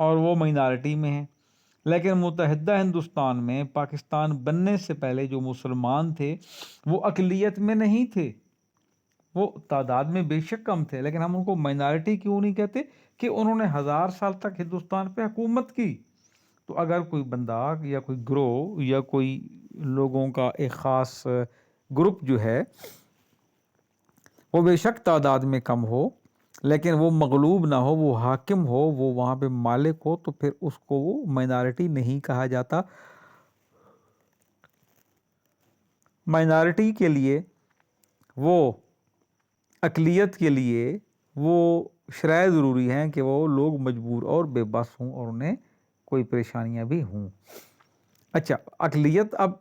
اور وہ مائنارٹی میں ہیں، لیکن متحدہ ہندوستان میں پاکستان بننے سے پہلے جو مسلمان تھے وہ اقلیت میں نہیں تھے، وہ تعداد میں بے شک کم تھے، لیکن ہم ان کو مائنارٹی کیوں نہیں کہتے؟ کہ انہوں نے 1000 سال تک ہندوستان پہ حکومت کی۔ تو اگر کوئی بندہ یا کوئی گروہ یا کوئی لوگوں کا ایک خاص گروپ جو ہے وہ بے شک تعداد میں کم ہو، لیکن وہ مغلوب نہ ہو، وہ حاکم ہو، وہ وہاں پہ مالک ہو، تو پھر اس کو وہ مائنارٹی نہیں کہا جاتا۔ مائنارٹی کے لیے، وہ اقلیت کے لیے وہ شرائط ضروری ہیں کہ وہ لوگ مجبور اور بے بس ہوں اور انہیں کوئی پریشانیاں بھی ہوں۔ اچھا، اقلیت اب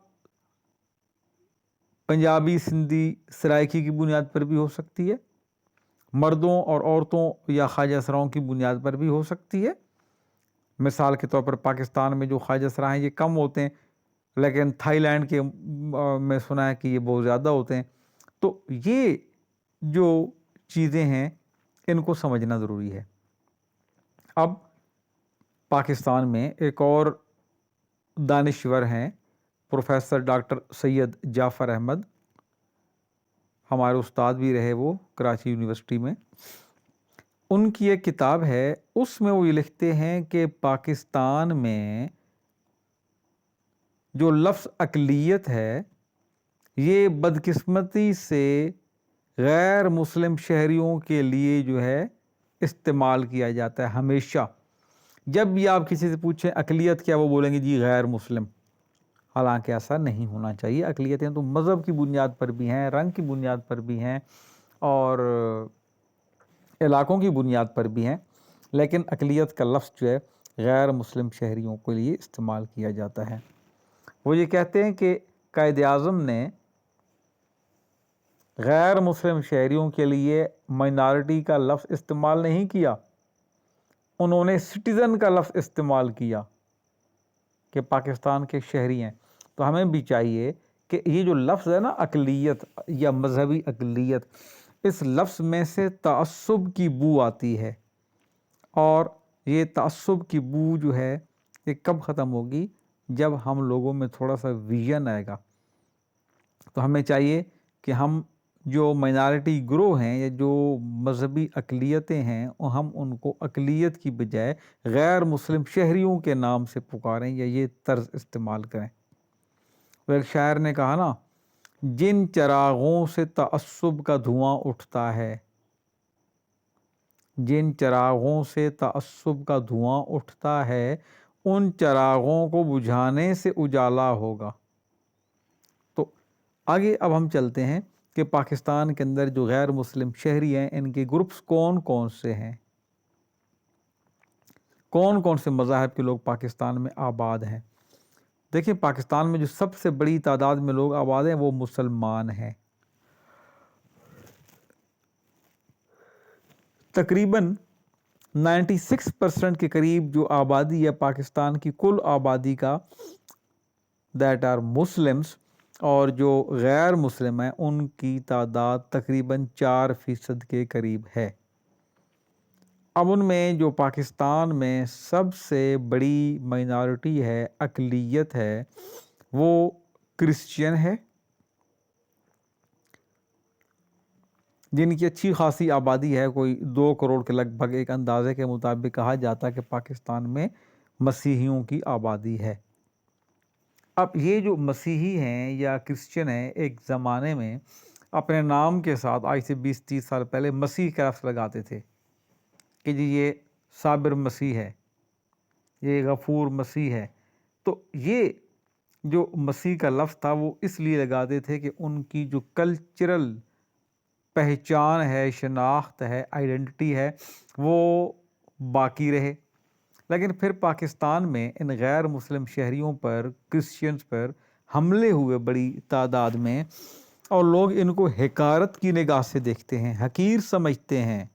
پنجابی، سندھی، سرائکی کی بنیاد پر بھی ہو سکتی ہے، مردوں اور عورتوں یا خواجہ سراؤں کی بنیاد پر بھی ہو سکتی ہے۔ مثال کے طور پر پاکستان میں جو خواجہ سرا ہیں یہ کم ہوتے ہیں، لیکن تھائی لینڈ کے میں سنا ہے کہ یہ بہت زیادہ ہوتے ہیں۔ تو یہ جو چیزیں ہیں ان کو سمجھنا ضروری ہے۔ اب پاکستان میں ایک اور دانشور ہیں، پروفیسر ڈاکٹر سید جعفر احمد، ہمارے استاد بھی رہے وہ کراچی یونیورسٹی میں۔ ان کی ایک کتاب ہے، اس میں وہ یہ لکھتے ہیں کہ پاکستان میں جو لفظ اقلیت ہے یہ بدقسمتی سے غیر مسلم شہریوں کے لیے جو ہے استعمال کیا جاتا ہے ہمیشہ۔ جب بھی آپ کسی سے پوچھیں اقلیت کیا، وہ بولیں گے جی غیر مسلم، حالانکہ ایسا نہیں ہونا چاہیے۔ اقلیتیں تو مذہب کی بنیاد پر بھی ہیں، رنگ کی بنیاد پر بھی ہیں اور علاقوں کی بنیاد پر بھی ہیں، لیکن اقلیت کا لفظ جو ہے غیر مسلم شہریوں کے لیے استعمال کیا جاتا ہے۔ وہ یہ کہتے ہیں کہ قائد اعظم نے غیر مسلم شہریوں کے لیے مائنارٹی کا لفظ استعمال نہیں کیا، انہوں نے سٹیزن کا لفظ استعمال کیا کہ پاکستان کے شہری ہیں۔ تو ہمیں بھی چاہیے کہ یہ جو لفظ ہے نا اقلیت یا مذہبی اقلیت، اس لفظ میں سے تعصب کی بو آتی ہے، اور یہ تعصب کی بو جو ہے یہ کب ختم ہوگی؟ جب ہم لوگوں میں تھوڑا سا ویژن آئے گا۔ تو ہمیں چاہیے کہ ہم جو مائنارٹی گروہ ہیں یا جو مذہبی اقلیتیں ہیں ہم ان کو اقلیت کی بجائے غیر مسلم شہریوں کے نام سے پکاریں یا یہ طرز استعمال کریں۔ وہ ایک شاعر نے کہا نا، جن چراغوں سے تعصب کا دھواں اٹھتا ہے، جن چراغوں سے تعصب کا دھواں اٹھتا ہے ان چراغوں کو بجھانے سے اجالا ہوگا۔ تو آگے اب ہم چلتے ہیں کہ پاکستان کے اندر جو غیر مسلم شہری ہیں ان کے گروپس کون کون سے ہیں، کون کون سے مذاہب کے لوگ پاکستان میں آباد ہیں۔ دیکھیں، پاکستان میں جو سب سے بڑی تعداد میں لوگ آباد ہیں وہ مسلمان ہیں۔ تقریباً 96% کے قریب جو آبادی ہے پاکستان کی کل آبادی کا، دیٹ آر مسلمس، اور جو غیر مسلم ہیں ان کی تعداد تقریباً 4% کے قریب ہے۔ اب ان میں جو پاکستان میں سب سے بڑی مائنارٹی ہے، اقلیت ہے، وہ کرسچین ہے، جن کی اچھی خاصی آبادی ہے، کوئی 2 کروڑ کے لگ بھگ ایک اندازے کے مطابق کہا جاتا ہے کہ پاکستان میں مسیحیوں کی آبادی ہے۔ اب یہ جو مسیحی ہیں یا کرسچن ہیں ایک زمانے میں اپنے نام کے ساتھ آج سے 20-30 سال پہلے مسیح کا لفظ لگاتے تھے کہ جی یہ صابر مسیح ہے، یہ غفور مسیح ہے۔ تو یہ جو مسیح کا لفظ تھا وہ اس لیے لگاتے تھے کہ ان کی جو کلچرل پہچان ہے، شناخت ہے، آئیڈینٹی ہے، وہ باقی رہے۔ لیکن پھر پاکستان میں ان غیر مسلم شہریوں پر، کرسچنز پر حملے ہوئے بڑی تعداد میں، اور لوگ ان کو حقارت کی نگاہ سے دیکھتے ہیں، حقیر سمجھتے ہیں۔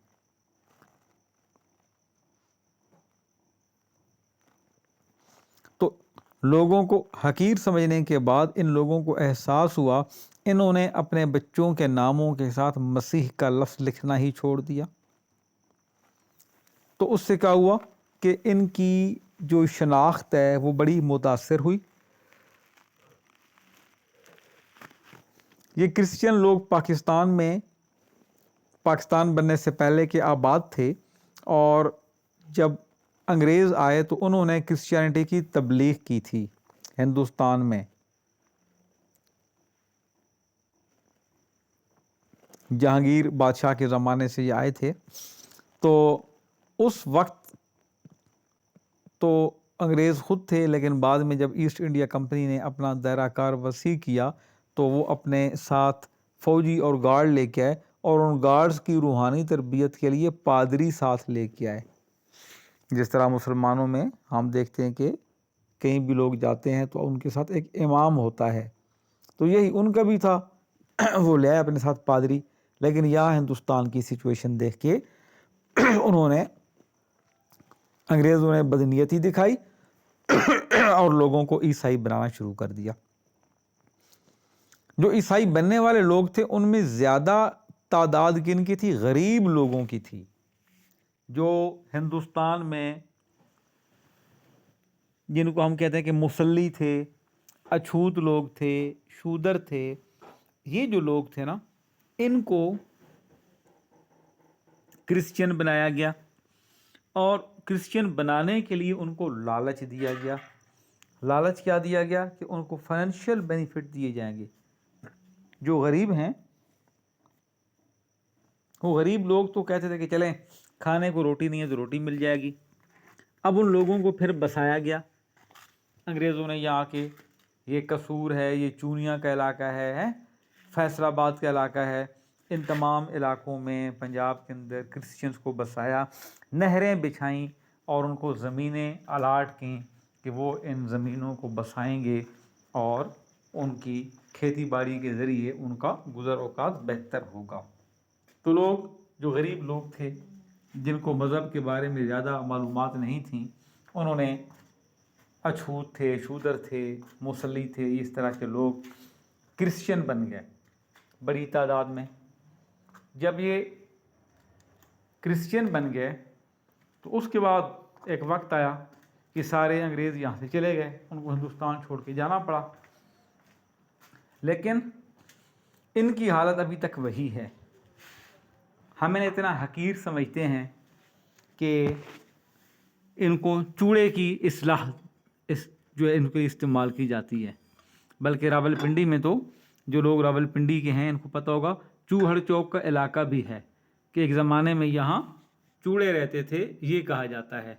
تو لوگوں کو حقیر سمجھنے کے بعد ان لوگوں کو احساس ہوا، انہوں نے اپنے بچوں کے ناموں کے ساتھ مسیح کا لفظ لکھنا ہی چھوڑ دیا۔ تو اس سے کیا ہوا کہ ان کی جو شناخت ہے وہ بڑی متاثر ہوئی. یہ کرسچن لوگ پاکستان بننے سے پہلے کے آباد تھے، اور جب انگریز آئے تو انہوں نے کرسچینٹی کی تبلیغ کی تھی ہندوستان میں. جہانگیر بادشاہ کے زمانے سے یہ آئے تھے. تو اس وقت تو انگریز خود تھے، لیکن بعد میں جب ایسٹ انڈیا کمپنی نے اپنا دائرہ کار وسیع کیا تو وہ اپنے ساتھ فوجی اور گارڈ لے کے آئے، اور ان گارڈز کی روحانی تربیت کے لیے پادری ساتھ لے کے آئے. جس طرح مسلمانوں میں ہم دیکھتے ہیں کہ کہیں بھی لوگ جاتے ہیں تو ان کے ساتھ ایک امام ہوتا ہے، تو یہی ان کا بھی تھا. وہ لے آئے اپنے ساتھ پادری. لیکن یہاں ہندوستان کی سچویشن دیکھ کے انگریزوں نے بدنیتی دکھائی اور لوگوں کو عیسائی بنانا شروع کر دیا. جو عیسائی بننے والے لوگ تھے ان میں زیادہ تعداد کن کی تھی؟ غریب لوگوں کی تھی. جو ہندوستان میں جن کو ہم کہتے ہیں کہ مصلی تھے، اچھوت لوگ تھے، شودر تھے، یہ جو لوگ تھے نا، ان کو کرسچین بنایا گیا، اور کرسچین بنانے کے لیے ان کو لالچ دیا گیا. لالچ کیا دیا گیا؟ کہ ان کو فائنینشیل بینیفٹ دیے جائیں گے. جو غریب ہیں، وہ غریب لوگ تو کہتے تھے کہ چلیں کھانے کو روٹی نہیں ہے تو روٹی مل جائے گی. اب ان لوگوں کو پھر بسایا گیا انگریزوں نے یہاں کے. یہ قصور ہے، یہ چونیا کا علاقہ ہے، فیصل آباد کا علاقہ ہے، ان تمام علاقوں میں پنجاب کے اندر کرسچنس کو بسایا، نہریں بچھائیں اور ان کو زمینیں الاٹ کیں کہ وہ ان زمینوں کو بسائیں گے اور ان کی کھیتی باڑی کے ذریعے ان کا گزر اوقات بہتر ہوگا. تو لوگ جو غریب لوگ تھے، جن کو مذہب کے بارے میں زیادہ معلومات نہیں تھیں، انہوں نے اچھوت تھے، شودر تھے، مصلی تھے، اس طرح کے لوگ کرسچن بن گئے بڑی تعداد میں. جب یہ کرسچین بن گئے تو اس کے بعد ایک وقت آیا کہ سارے انگریز یہاں سے چلے گئے، ان کو ہندوستان چھوڑ کے جانا پڑا. لیکن ان کی حالت ابھی تک وہی ہے. ہمیں اتنا حقیر سمجھتے ہیں کہ ان کو چوڑے کی اصلاح جو ہے ان کو استعمال کی جاتی ہے. بلکہ راول پنڈی میں تو جو لوگ راول پنڈی کے ہیں ان کو پتہ ہوگا چوہڑ چوک کا علاقہ بھی ہے، کہ ایک زمانے میں یہاں چوڑے رہتے تھے، یہ کہا جاتا ہے.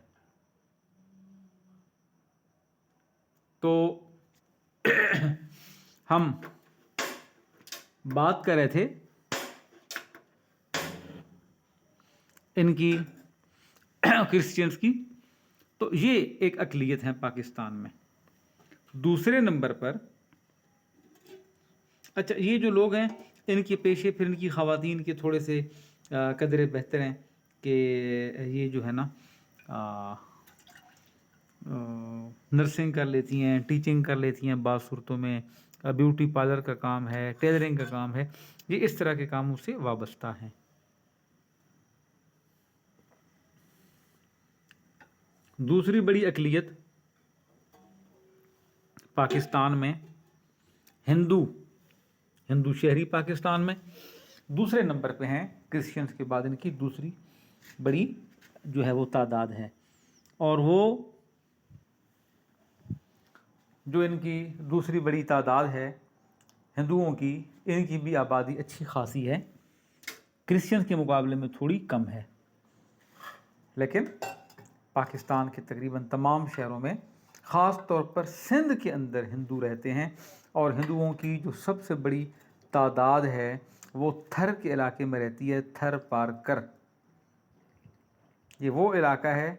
تو ہم بات کر رہے تھے ان کی کرسچنس کی. تو یہ ایک اقلیت ہے پاکستان میں. دوسرے نمبر پر اچھا یہ جو لوگ ہیں ان کے پیشے، پھر ان کی خواتین کے تھوڑے سے قدرے بہتر ہیں کہ یہ جو ہے نا نرسنگ کر لیتی ہیں، ٹیچنگ کر لیتی ہیں بعض صورتوں میں، بیوٹی پارلر کا کام ہے، ٹیلرنگ کا کام ہے، یہ اس طرح کے کاموں سے وابستہ ہیں. دوسری بڑی اقلیت پاکستان میں ہندو شہری پاکستان میں دوسرے نمبر پہ ہیں. کرسچنس کے بعد ان کی دوسری بڑی جو ہے وہ تعداد ہے. اور وہ جو ان کی دوسری بڑی تعداد ہے ہندوؤں کی، ان کی بھی آبادی اچھی خاصی ہے، کرسچنس کے مقابلے میں تھوڑی کم ہے. لیکن پاکستان کے تقریباً تمام شہروں میں، خاص طور پر سندھ کے اندر ہندو رہتے ہیں. اور ہندوؤں کی جو سب سے بڑی تعداد ہے وہ تھر کے علاقے میں رہتی ہے. تھر پارکر، یہ وہ علاقہ ہے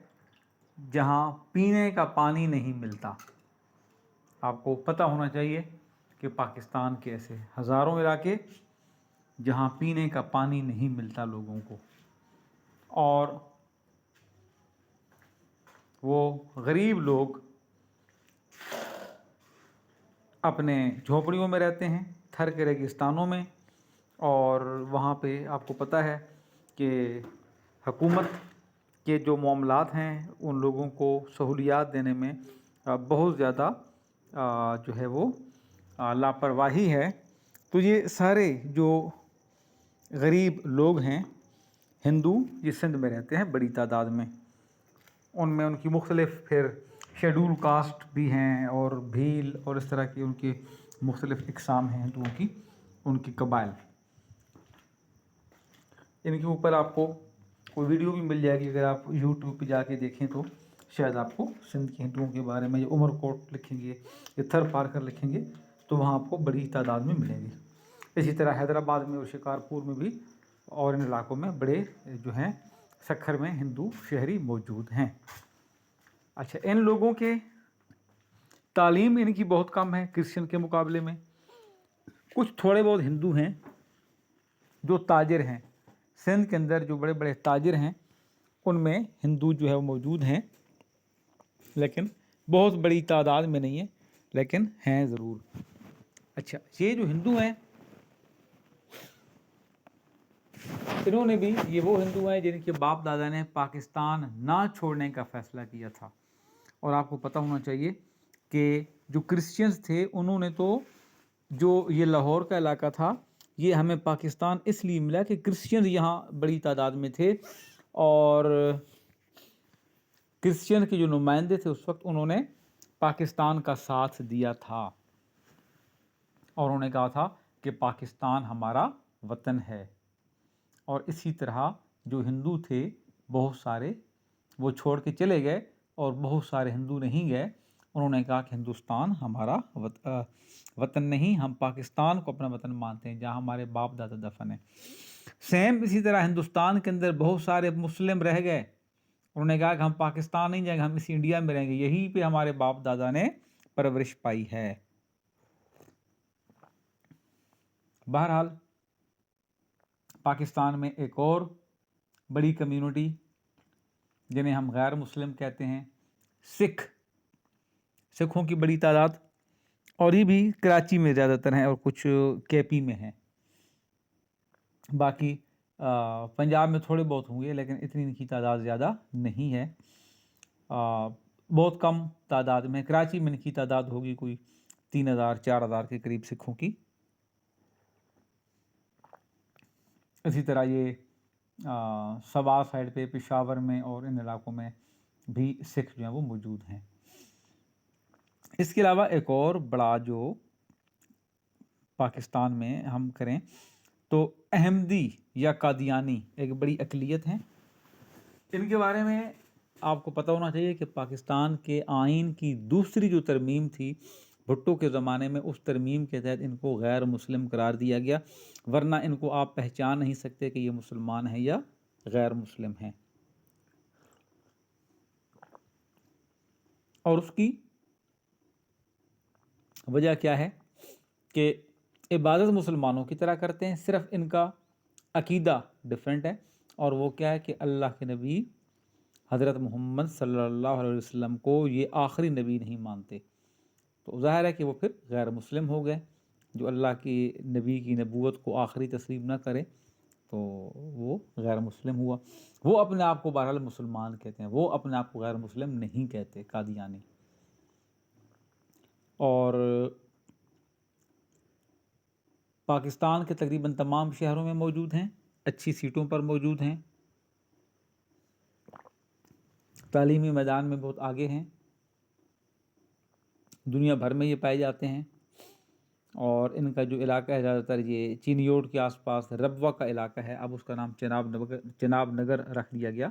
جہاں پینے کا پانی نہیں ملتا. آپ کو پتہ ہونا چاہیے کہ پاکستان کے ایسے ہزاروں علاقے جہاں پینے کا پانی نہیں ملتا لوگوں کو، اور وہ غریب لوگ اپنے جھونپڑیوں میں رہتے ہیں تھر کے ریگستانوں میں. اور وہاں پہ آپ کو پتہ ہے کہ حکومت کہ جو معاملات ہیں ان لوگوں کو سہولیات دینے میں بہت زیادہ جو ہے وہ لاپرواہی ہے. تو یہ سارے جو غریب لوگ ہیں ہندو، یہ سندھ میں رہتے ہیں بڑی تعداد میں. ان میں ان کی مختلف پھر شیڈول کاسٹ بھی ہیں اور بھیل اور اس طرح کی ان کی مختلف اقسام ہیں ہندوؤں کی، ان کی قبائل. ان کے اوپر آپ کو کوئی ویڈیو بھی مل جائے گی، اگر آپ یوٹیوب پہ جا کے دیکھیں تو شاید آپ کو سندھ کے ہندوؤں کے بارے میں، یا عمر کوٹ لکھیں گے یا تھر پارکر لکھیں گے تو وہاں آپ کو بڑی تعداد میں ملیں گے. اسی طرح حیدرآباد میں اور شکارپور میں بھی اور ان علاقوں میں بڑے جو ہیں سکھر میں ہندو شہری موجود ہیں. اچھا، ان لوگوں کے تعلیم ان کی بہت کم ہے کرسچن کے مقابلے میں. کچھ تھوڑے بہت ہندو ہیں جو تاجر ہیں، سندھ کے اندر جو بڑے بڑے تاجر ہیں ان میں ہندو جو ہے وہ موجود ہیں، لیکن بہت بڑی تعداد میں نہیں ہے، لیکن ہیں ضرور. اچھا، یہ جو ہندو ہیں انہوں نے بھی، یہ وہ ہندو ہیں جن کے باپ دادا نے پاکستان نہ چھوڑنے کا فیصلہ کیا تھا. اور آپ کو پتہ ہونا چاہیے کہ جو کرسچنز تھے انہوں نے تو، جو یہ لاہور کا علاقہ تھا یہ ہمیں پاکستان اس لیے ملا کہ کرسچنز یہاں بڑی تعداد میں تھے، اور کرسچن کے جو نمائندے تھے اس وقت انہوں نے پاکستان کا ساتھ دیا تھا، اور انہوں نے کہا تھا کہ پاکستان ہمارا وطن ہے. اور اسی طرح جو ہندو تھے بہت سارے وہ چھوڑ کے چلے گئے، اور بہت سارے ہندو نہیں گئے. انہوں نے کہا کہ ہندوستان ہمارا وطن نہیں، ہم پاکستان کو اپنا وطن مانتے ہیں جہاں ہمارے باپ دادا دفن ہیں. سیم اسی طرح ہندوستان کے اندر بہت سارے مسلم رہ گئے، انہوں نے کہا کہ ہم پاکستان نہیں جائیں گے، ہم اسی انڈیا میں رہیں گے، یہیں پہ ہمارے باپ دادا نے پرورش پائی ہے. بہرحال پاکستان میں ایک اور بڑی کمیونٹی جنہیں ہم غیر مسلم کہتے ہیں، سکھوں کی بڑی تعداد، اور یہ بھی کراچی میں زیادہ تر ہیں اور کچھ کے پی میں ہیں. باقی پنجاب میں تھوڑے بہت ہوں گے، لیکن اتنی ان کی تعداد زیادہ نہیں ہے. بہت کم تعداد میں کراچی میں ان کی تعداد ہوگی کوئی 3000-4000 کے قریب سکھوں کی. اسی طرح یہ سوا سائڈ پہ پشاور میں اور ان علاقوں میں بھی سکھ جو ہیں وہ موجود ہیں. اس کے علاوہ ایک اور بڑا جو پاکستان میں ہم کریں تو احمدی یا قادیانی ایک بڑی اقلیت ہیں. ان کے بارے میں آپ کو پتہ ہونا چاہیے کہ پاکستان کے آئین کی دوسری جو ترمیم تھی بھٹو کے زمانے میں، اس ترمیم کے تحت ان کو غیر مسلم قرار دیا گیا، ورنہ ان کو آپ پہچان نہیں سکتے کہ یہ مسلمان ہیں یا غیر مسلم ہیں. اور اس کی وجہ کیا ہے کہ عبادت مسلمانوں کی طرح کرتے ہیں، صرف ان کا عقیدہ ڈیفرنٹ ہے. اور وہ کیا ہے کہ اللہ کے نبی حضرت محمد صلی اللہ علیہ وسلم کو یہ آخری نبی نہیں مانتے. تو ظاہر ہے کہ وہ پھر غیر مسلم ہو گئے. جو اللہ کی نبی کی نبوت کو آخری تسلیم نہ کرے تو وہ غیر مسلم ہوا. وہ اپنے آپ کو بہرحال مسلمان کہتے ہیں، وہ اپنے آپ کو غیر مسلم نہیں کہتے، قادیانی. اور پاکستان کے تقریباً تمام شہروں میں موجود ہیں، اچھی سیٹوں پر موجود ہیں، تعلیمی میدان میں بہت آگے ہیں، دنیا بھر میں یہ پائے جاتے ہیں. اور ان کا جو علاقہ ہے زیادہ تر یہ چینیوٹ کے آس پاس ربوہ کا علاقہ ہے، اب اس کا نام چناب نگر رکھ دیا گیا.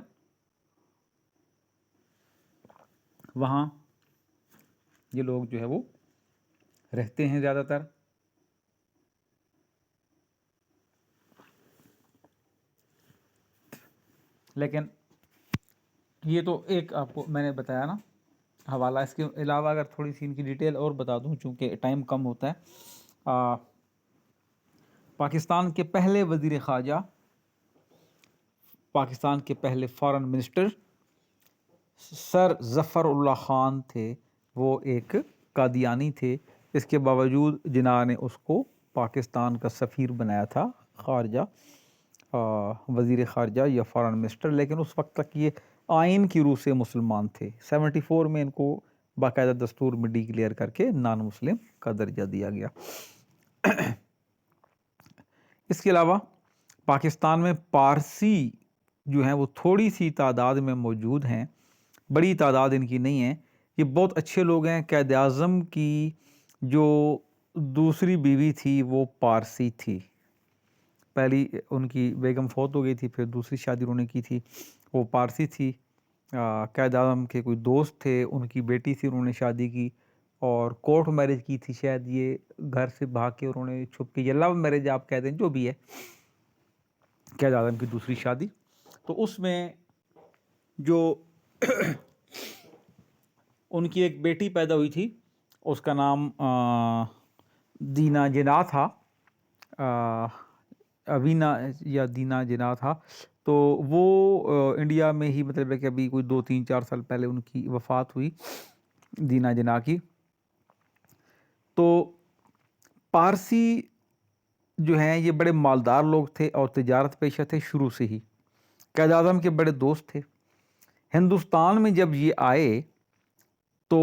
وہاں یہ لوگ جو ہے وہ رہتے ہیں زیادہ تر. لیکن یہ تو ایک آپ کو میں نے بتایا نا حوالہ. اس کے علاوہ اگر تھوڑی سی ان کی ڈیٹیل اور بتا دوں چونکہ ٹائم کم ہوتا ہے. پاکستان کے پہلے وزیر خارجہ، پاکستان کے پہلے فارن منسٹر سر ظفر اللہ خان تھے، وہ ایک قادیانی تھے. اس کے باوجود جناح نے اس کو پاکستان کا سفیر بنایا تھا، خارجہ، وزیر خارجہ یا فارن منسٹر. لیکن اس وقت تک یہ آئین کی روح سے مسلمان تھے. 74 میں ان کو باقاعدہ دستور میں ڈیکلیئر کر کے نان مسلم کا درجہ دیا گیا. اس کے علاوہ پاکستان میں پارسی جو ہیں وہ تھوڑی سی تعداد میں موجود ہیں، بڑی تعداد ان کی نہیں ہے. یہ بہت اچھے لوگ ہیں. قائد اعظم کی جو دوسری بیوی تھی وہ پارسی تھی. پہلی ان کی بیگم فوت ہو گئی تھی، پھر دوسری شادی انہوں نے کی تھی، وہ پارسی تھی. قائد اعظم کے کوئی دوست تھے، ان کی بیٹی سے انہوں نے شادی کی اور کورٹ میرج کی تھی شاید. یہ گھر سے بھاگ کے انہوں نے چھپ کے، یا لو میرج آپ کہہ دیں جو بھی ہے، قائد اعظم کی دوسری شادی. تو اس میں جو ان کی ایک بیٹی پیدا ہوئی تھی، اس کا نام دینا جنا تھا، اوینا یا دینا جنا تھا. تو وہ انڈیا میں ہی مطلب ہے کہ ابھی کوئی 2-3-4 سال پہلے ان کی وفات ہوئی دینا جنا کی. تو پارسی جو ہیں یہ بڑے مالدار لوگ تھے اور تجارت پیشہ تھے شروع سے ہی. قائد اعظم کے بڑے دوست تھے. ہندوستان میں جب یہ آئے تو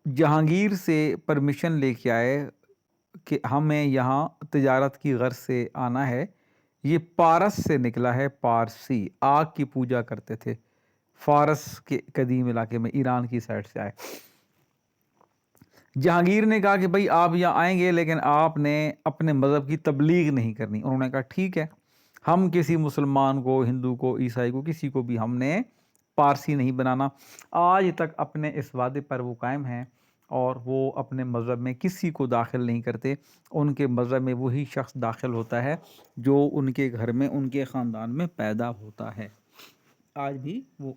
جہانگیر سے پرمیشن لے کے آئے کہ ہمیں یہاں تجارت کی غرض سے آنا ہے. یہ پارس سے نکلا ہے، پارسی آگ کی پوجا کرتے تھے. فارس کے قدیم علاقے میں ایران کی سائڈ سے آئے. جہانگیر نے کہا کہ بھائی آپ یہاں آئیں گے لیکن آپ نے اپنے مذہب کی تبلیغ نہیں کرنی. انہوں نے کہا ٹھیک ہے، ہم کسی مسلمان کو، ہندو کو، عیسائی کو، کسی کو بھی ہم نے پارسی نہیں بنانا. آج تک اپنے اس وعدے پر وہ قائم ہیں اور وہ اپنے مذہب میں کسی کو داخل نہیں کرتے. ان کے مذہب میں وہی شخص داخل ہوتا ہے جو ان کے گھر میں، ان کے خاندان میں پیدا ہوتا ہے. آج بھی وہ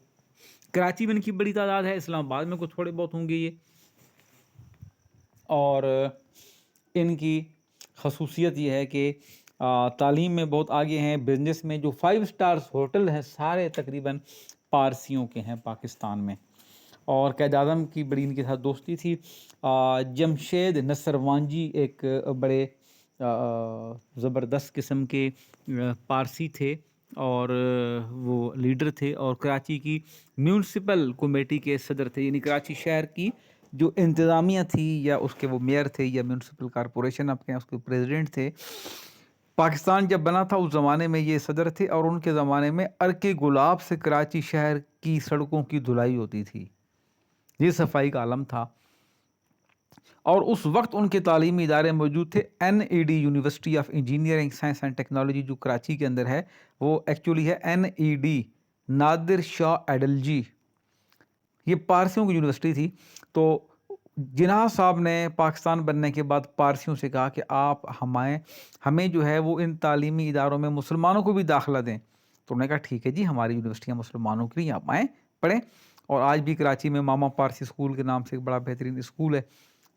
کراچی میں ان کی بڑی تعداد ہے، اسلام آباد میں کچھ تھوڑے بہت ہوں گے یہ. اور ان کی خصوصیت یہ ہے کہ تعلیم میں بہت آگے ہیں. بزنس میں جو 5 سٹارز ہوٹل ہیں سارے تقریباً پارسیوں کے ہیں پاکستان میں. اور قائد اعظم کی بڑی ان کے ساتھ دوستی تھی. جمشید نصروانجی ایک بڑے زبردست قسم کے پارسی تھے اور وہ لیڈر تھے اور کراچی کی میونسپل کمیٹی کے صدر تھے. یعنی کراچی شہر کی جو انتظامیہ تھی یا اس کے وہ میئر تھے یا میونسپل کارپوریشن آپ کہیں اس کے پریزیڈنٹ تھے. پاکستان جب بنا تھا اس زمانے میں یہ صدر تھے اور ان کے زمانے میں عرق گلاب سے کراچی شہر کی سڑکوں کی دھلائی ہوتی تھی. یہ صفائی کا عالم تھا. اور اس وقت ان کے تعلیمی ادارے موجود تھے. NED university of engineering science and technology جو کراچی کے اندر ہے وہ ایکچولی ہے NED نادر شاہ ایڈلجی. یہ پارسیوں کی یونیورسٹی تھی. تو جناح صاحب نے پاکستان بننے کے بعد پارسیوں سے کہا کہ آپ ہمیں جو ہے وہ ان تعلیمی اداروں میں مسلمانوں کو بھی داخلہ دیں. تو انہوں نے کہا ٹھیک ہے جی، ہماری یونیورسٹیاں مسلمانوں کے لیے، آپ آئیں پڑھیں. اور آج بھی کراچی میں ماما پارسی اسکول کے نام سے ایک بڑا بہترین اسکول ہے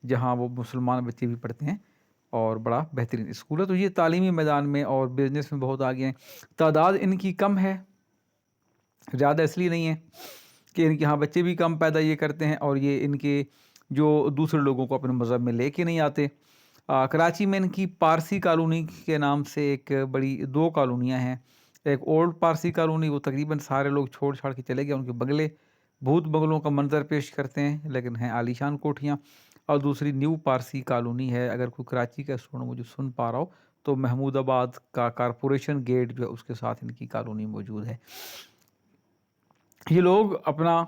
جہاں وہ مسلمان بچے بھی پڑھتے ہیں اور بڑا بہترین اسکول ہے. تو یہ تعلیمی میدان میں اور بزنس میں بہت آگے ہیں. تعداد ان کی کم ہے، زیادہ اس لیے نہیں ہے کہ ان کے ہاں بچے بھی کم پیدا یہ کرتے ہیں اور یہ ان کے جو دوسرے لوگوں کو اپنے مذہب میں لے کے نہیں آتے. کراچی میں ان کی پارسی کالونی کے نام سے ایک بڑی 2 کالونیاں ہیں. ایک اولڈ پارسی کالونی، وہ تقریباً سارے لوگ چھوڑ چھاڑ کے چلے گئے. ان کے بنگلے بھوت بنگلوں کا منظر پیش کرتے ہیں لیکن ہیں عالیشان کوٹھیاں. اور دوسری نیو پارسی کالونی ہے. اگر کوئی کراچی کا اسٹوڈنٹ مجھے سن پا رہا ہو تو محمود آباد کا کارپوریشن گیٹ جو ہے اس کے ساتھ ان کی کالونی موجود ہے. یہ لوگ اپنا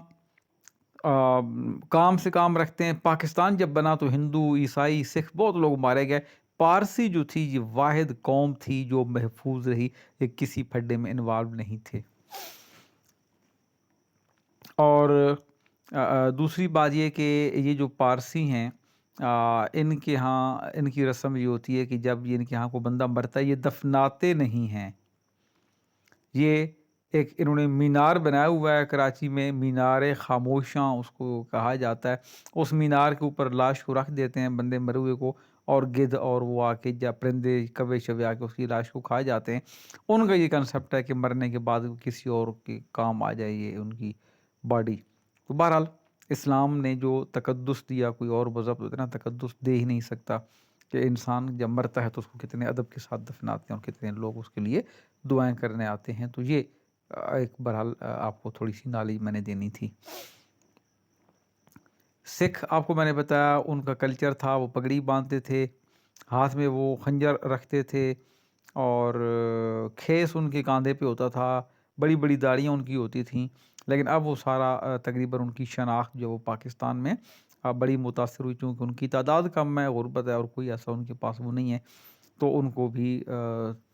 کام سے کام رکھتے ہیں. پاکستان جب بنا تو ہندو، عیسائی، سکھ بہت لوگ مارے گئے. پارسی جو تھی یہ واحد قوم تھی جو محفوظ رہی، یہ کسی پھڈے میں انوالو نہیں تھے. اور دوسری بات یہ کہ یہ جو پارسی ہیں ان کے ہاں ان کی رسم یہ ہوتی ہے کہ جب یہ ان کے ہاں کو بندہ مرتا ہے یہ دفناتے نہیں ہیں. یہ ایک انہوں نے مینار بنایا ہوا ہے کراچی میں، مینار خاموشاں اس کو کہا جاتا ہے. اس مینار کے اوپر لاش کو رکھ دیتے ہیں، بندے مرے ہوئے کو، اور گدھ اور وہ آ کے یا پرندے کوے شوے آ کے اس کی لاش کو کھا جاتے ہیں. ان کا یہ کنسیپٹ ہے کہ مرنے کے بعد کسی اور کے کام آ جائے یہ ان کی باڈی. تو بہرحال اسلام نے جو تقدس دیا کوئی اور مذہب تو اتنا تقدس دے ہی نہیں سکتا کہ انسان جب مرتا ہے تو اس کو کتنے ادب کے ساتھ دفناتے ہیں اور کتنے لوگ اس کے لیے دعائیں کرنے آتے ہیں. تو یہ ایک بہرحال آپ کو تھوڑی سی نالج میں نے دینی تھی۔ سکھ آپ کو میں نے بتایا ان کا کلچر تھا، وہ پگڑی باندھتے تھے، ہاتھ میں وہ خنجر رکھتے تھے، اور کھیس ان کے کاندھے پہ ہوتا تھا، بڑی بڑی داڑیاں ان کی ہوتی تھیں۔ لیکن اب وہ سارا تقریباً ان کی شناخت جو وہ پاکستان میں بڑی متاثر ہوئی، چونکہ ان کی تعداد کم ہے، غربت ہے، اور کوئی ایسا ان کے پاس وہ نہیں ہے، تو ان کو بھی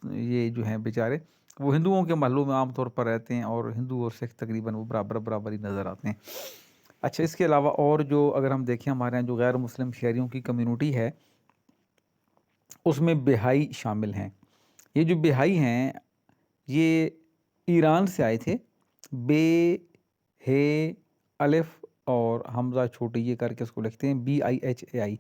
یہ جو ہیں بیچارے وہ ہندوؤں کے محلوں میں عام طور پر رہتے ہیں، اور ہندو اور سکھ تقریباً وہ برابر ہی نظر آتے ہیں۔ اچھا، اس کے علاوہ اور جو اگر ہم دیکھیں ہمارے یہاں جو غیر مسلم شہریوں کی کمیونٹی ہے، اس میں بہائی شامل ہیں۔ یہ جو بہائی ہیں یہ ایران سے آئے تھے، بے ہے الف اور حمزہ چھوٹی یہ کر کے اس کو لکھتے ہیں BIHAI۔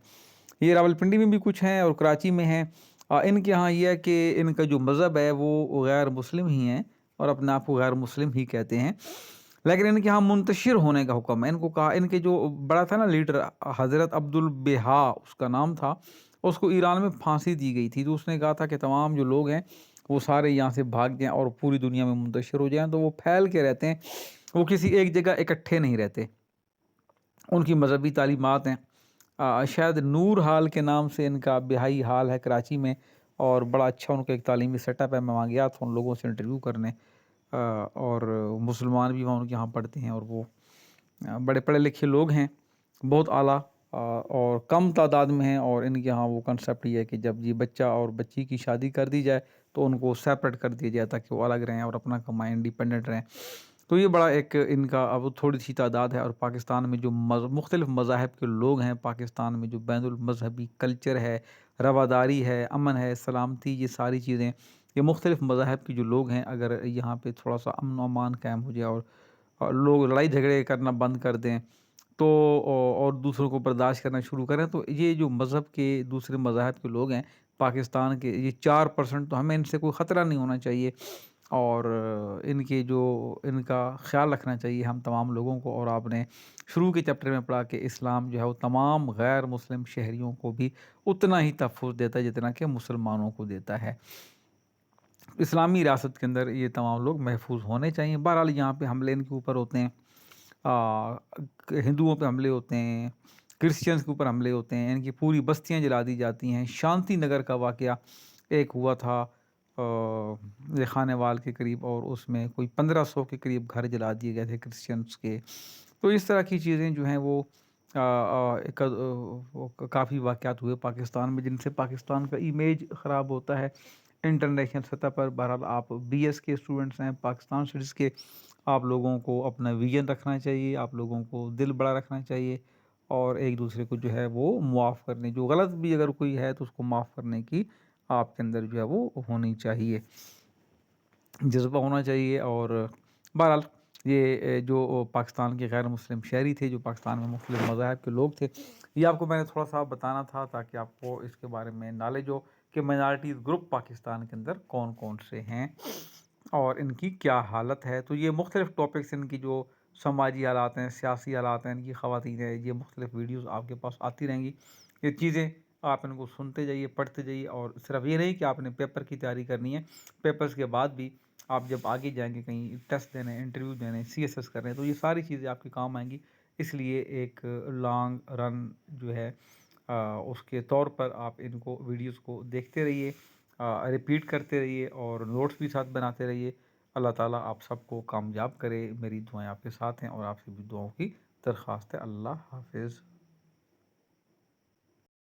یہ راولپنڈی میں بھی کچھ ہیں اور کراچی میں ہیں۔ ان کے ہاں یہ ہے کہ ان کا جو مذہب ہے وہ غیر مسلم ہی ہیں، اور اپنے آپ کو غیر مسلم ہی کہتے ہیں، لیکن ان کے ہاں منتشر ہونے کا حکم ہے۔ ان کو کہا، ان کے جو بڑا تھا نا لیڈر حضرت عبد البہا اس کا نام تھا، اس کو ایران میں پھانسی دی گئی تھی، تو اس نے کہا تھا کہ تمام جو لوگ ہیں وہ سارے یہاں سے بھاگ جائیں اور پوری دنیا میں منتشر ہو جائیں، تو وہ پھیل کے رہتے ہیں، وہ کسی ایک جگہ اکٹھے نہیں رہتے۔ ان کی مذہبی تعلیمات ہیں، شاید نور حال کے نام سے ان کا بہائی حال ہے کراچی میں، اور بڑا اچھا ان کا ایک تعلیمی سیٹ اپ ہے۔ میں وہاں گیا تھا ان لوگوں سے انٹرویو کرنے، اور مسلمان بھی وہاں ان کے یہاں پڑھتے ہیں، اور وہ بڑے پڑھے لکھے لوگ ہیں، بہت اعلیٰ، اور کم تعداد میں ہیں۔ اور ان کے ہاں وہ کنسیپٹ یہ ہے کہ جب یہ بچہ اور بچی کی شادی کر دی جائے تو ان کو سیپریٹ کر دیا جائے تاکہ وہ الگ رہیں اور اپنا کمائیں، انڈیپینڈنٹ رہیں۔ تو یہ بڑا ایک ان کا اب تھوڑی سی تعداد ہے۔ اور پاکستان میں جو مختلف مذاہب کے لوگ ہیں، پاکستان میں جو بین المذہبی کلچر ہے، رواداری ہے، امن ہے، سلامتی، یہ ساری چیزیں، یہ مختلف مذاہب کے جو لوگ ہیں، اگر یہاں پہ تھوڑا سا امن و امان قائم ہو جائے اور لوگ لڑائی جھگڑے کرنا بند کر دیں تو، اور دوسروں کو برداشت کرنا شروع کریں، تو یہ جو مذہب کے دوسرے مذاہب کے لوگ ہیں پاکستان کے، یہ 4%، تو ہمیں ان سے کوئی خطرہ نہیں ہونا چاہیے، اور ان کے جو ان کا خیال رکھنا چاہیے ہم تمام لوگوں کو۔ اور آپ نے شروع کے چیپٹر میں پڑھا کہ اسلام جو ہے وہ تمام غیر مسلم شہریوں کو بھی اتنا ہی تحفظ دیتا ہے جتنا کہ مسلمانوں کو دیتا ہے۔ اسلامی ریاست کے اندر یہ تمام لوگ محفوظ ہونے چاہیے۔ بہرحال یہاں پہ حملے ان کے اوپر ہوتے ہیں، ہندوؤں پہ حملے ہوتے ہیں، کرسچنس کے اوپر حملے ہوتے ہیں، ان کی پوری بستیاں جلا دی جاتی ہیں۔ شانتی نگر کا واقعہ ایک ہوا تھا خانے وال کے قریب، اور اس میں کوئی 1500 کے قریب گھر جلا دیے گئے تھے کرسچنس کے۔ تو اس طرح کی چیزیں جو ہیں وہ کافی واقعات ہوئے پاکستان میں، جن سے پاکستان کا امیج خراب ہوتا ہے انٹرنیشنل سطح پر۔ بہرحال آپ BS کے اسٹوڈنٹس ہیں، پاکستان اسٹڈیز کے، آپ لوگوں کو اپنا ویژن رکھنا چاہیے، آپ لوگوں کو دل بڑا رکھنا چاہیے، اور ایک دوسرے کو جو ہے وہ معاف کرنے، جو غلط بھی اگر کوئی ہے تو اس کو معاف کرنے کی آپ کے اندر جو ہے وہ ہونی چاہیے، جذبہ ہونا چاہیے۔ اور بہرحال یہ جو پاکستان کے غیر مسلم شہری تھے، جو پاکستان میں مختلف مذاہب کے لوگ تھے، یہ آپ کو میں نے تھوڑا سا بتانا تھا تاکہ آپ کو اس کے بارے میں نالج ہو کہ مائنارٹیز گروپ پاکستان کے اندر کون کون سے ہیں اور ان کی کیا حالت ہے۔ تو یہ مختلف ٹاپکس، ان کی جو سماجی حالات ہیں، سیاسی حالات ہیں، ان کی خواتین ہیں، یہ مختلف ویڈیوز آپ کے پاس آتی رہیں گی۔ یہ چیزیں آپ ان کو سنتے جائیے، پڑھتے جائیے، اور صرف یہ نہیں کہ آپ نے پیپر کی تیاری کرنی ہے، پیپرز کے بعد بھی آپ جب آگے جائیں گے کہیں ٹیسٹ دینے، انٹرویو دینے، CSS کرنے، تو یہ ساری چیزیں آپ کے کام آئیں گی۔ اس لیے ایک لانگ رن جو ہے اس کے طور پر آپ ان کو ویڈیوز کو دیکھتے رہیے، ریپیٹ کرتے رہیے، اور نوٹس بھی ساتھ بناتے رہیے۔ اللہ تعالیٰ آپ سب کو کامیاب کرے، میری دعائیں آپ کے ساتھ ہیں، اور آپ سے بھی دعاؤں کی درخواست ہے۔ اللہ حافظ۔